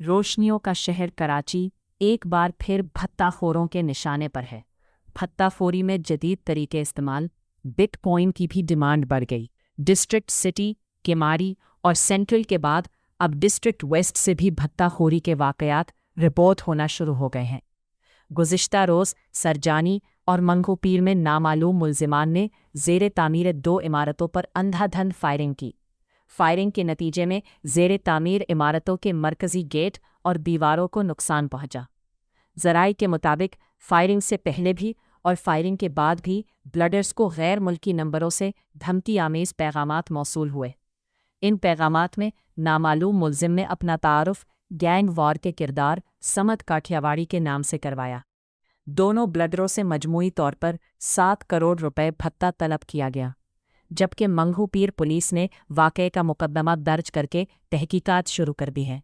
रोशनियों का शहर कराची एक बार फिर भत्ताखोरों के निशाने पर है। भत्ताखोरी में जदीद तरीके इस्तेमाल, बिटकॉइन की भी डिमांड बढ़ गई। डिस्ट्रिक्ट सिटी, केमारी और सेंट्रल के बाद अब डिस्ट्रिक्ट वेस्ट से भी भत्ताखोरी के वाकयात रिपोर्ट होना शुरू हो गए हैं। गुज़िश्ता रोज़ सरजानी और मंगू पीर में नामालूम मुलजिमान ने ज़ेरे तामीर 2 इमारतों पर अंधाधुंध फायरिंग की। फायरिंग के नतीजे में ज़ेरे तामीर इमारतों के मरकज़ी गेट और दीवारों को नुकसान पहुंचा। ज़राए के मुताबिक फायरिंग से पहले भी और फायरिंग के बाद भी ब्लडर्स को गैर मुल्की नंबरों से धमकी आमेज़ पैगामात मौसूल हुए। इन पैगामात में नामालूम मुलजिम ने अपना तारुफ गैंग वॉर के किरदार समद काठियावाड़ी के नाम से करवाया। दोनों ब्लडरों से मजमूई तौर पर 7 करोड़ रुपए भत्ता तलब किया गया, जबकि मंगू पीर पुलिस ने वाक़ये का मुकदमा दर्ज करके तहकीकात शुरू कर दी है।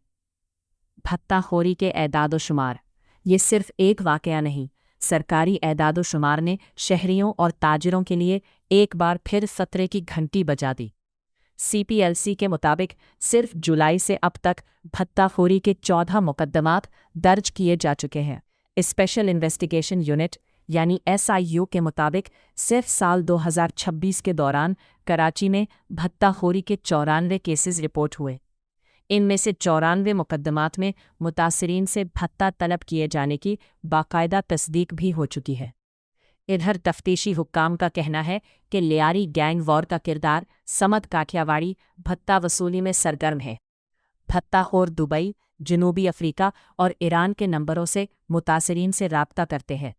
भत्ताखोरी के एदाद-ओ-शुमार। ये सिर्फ एक वाक़या नहीं, सरकारी एदाद-ओ-शुमार ने शहरियों और ताजिरों के लिए एक बार फिर खतरे की घंटी बजा दी। CPLC के मुताबिक सिर्फ जुलाई से अब तक भत्ताखोरी के 14 मुकदमात दर्ज किए जा चुके हैं। स्पेशल इन्वेस्टिगेशन यूनिट यानी SIU के मुताबिक सिर्फ साल 2026 के दौरान कराची में भत्ताखोरी के 94 केसेस रिपोर्ट हुए। इनमें से 94 मुकदमात में मुतासरीन से भत्ता तलब किए जाने की बाकायदा तस्दीक भी हो चुकी है। इधर तफ्तीशी हुक्काम का कहना है कि लियारी गैंग वॉर का किरदार समद काठियावाड़ी भत्ता वसूली में सरगर्म है। भत्ताखोर दुबई, जनूबी अफ्रीका और ईरान के नंबरों से मुतासरीन से राब्ता करते हैं।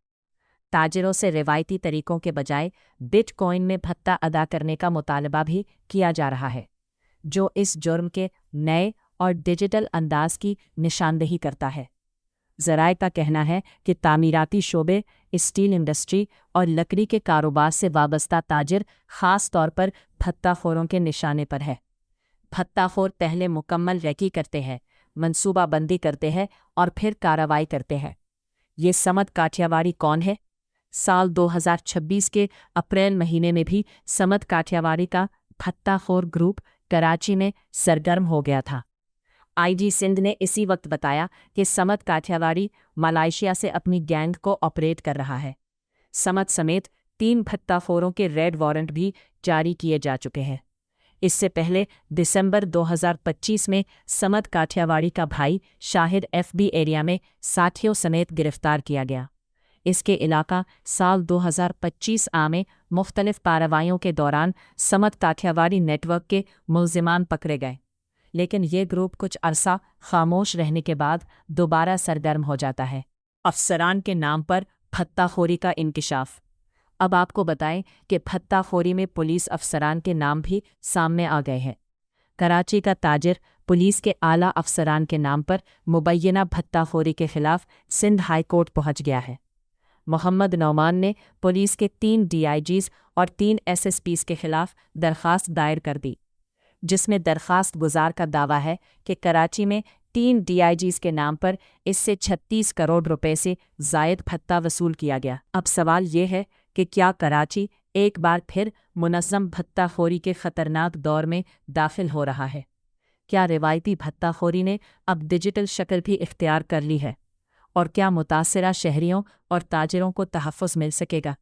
ताजिरों से रिवायती तरीकों के बजाय बिटकॉइन में भत्ता अदा करने का मुतालबा भी किया जा रहा है, जो इस जुर्म के नए और डिजिटल अंदाज की निशानदेही करता है। ज़राए का कहना है कि तामीराती शोबे, स्टील इंडस्ट्री और लकड़ी के कारोबार से वाबस्ता ताजिर ख़ास तौर पर भत्ताखोरों के निशाने पर है। भत्ताखोर पहले मुकम्मल रेकी करते हैं, मनसूबाबंदी करते हैं और फिर कार्रवाई करते हैं। ये समद काठियावाड़ी कौन है? साल 2026 के अप्रैल महीने में भी समद काठियावाड़ी का भत्ताखोर ग्रुप कराची में सरगर्म हो गया था। IG सिंध ने इसी वक्त बताया कि समद काठियावाड़ी मलेशिया से अपनी गैंग को ऑपरेट कर रहा है। समद समेत 3 भत्ताखोरों के रेड वारंट भी जारी किए जा चुके हैं। इससे पहले दिसंबर 2025 में समद काठियावाड़ी का भाई शाहिद FB एरिया में साथियों समेत गिरफ्तार किया गया। इसके इलाका साल 2025 में मुख्तलिफ कार्रवाइयों के दौरान समद काठियावाड़ी नेटवर्क के मुलजिमान पकड़े गए, लेकिन ये ग्रुप कुछ अरसा खामोश रहने के बाद दोबारा सरगर्म हो जाता है। अफसरान के नाम पर भत्ताखोरी का इंकिशाफ। अब आपको बताएं कि भत्ताखोरी में पुलिस अफसरान के नाम भी सामने आ गए हैं। कराची का ताजिर पुलिस के आला अफसरान के नाम पर मुबैयना भत्ताखोरी के खिलाफ सिंध हाई कोर्ट पहुंच गया है। मोहम्मद नौमान ने पुलिस के 3 DIGs और 3 SSPs के खिलाफ दरख्वास्त दायर कर दी, जिसमें दरख्वास्त गुजार का दावा है कि कराची में 3 DIGs के नाम पर इससे 36 करोड़ रुपए से ज़ायद भत्ता वसूल किया गया। अब सवाल ये है कि क्या कराची एक बार फिर मुनज़्ज़म भत्ताखोरी के ख़तरनाक दौर में दाखिल हो रहा है? क्या रिवायती भत्ताखोरी ने अब डिजिटल शक्ल भी इख्तियार कर ली है? और क्या मुतासिरा शहरियों और ताजिरों को तहफ़्फ़ुज़ मिल सकेगा?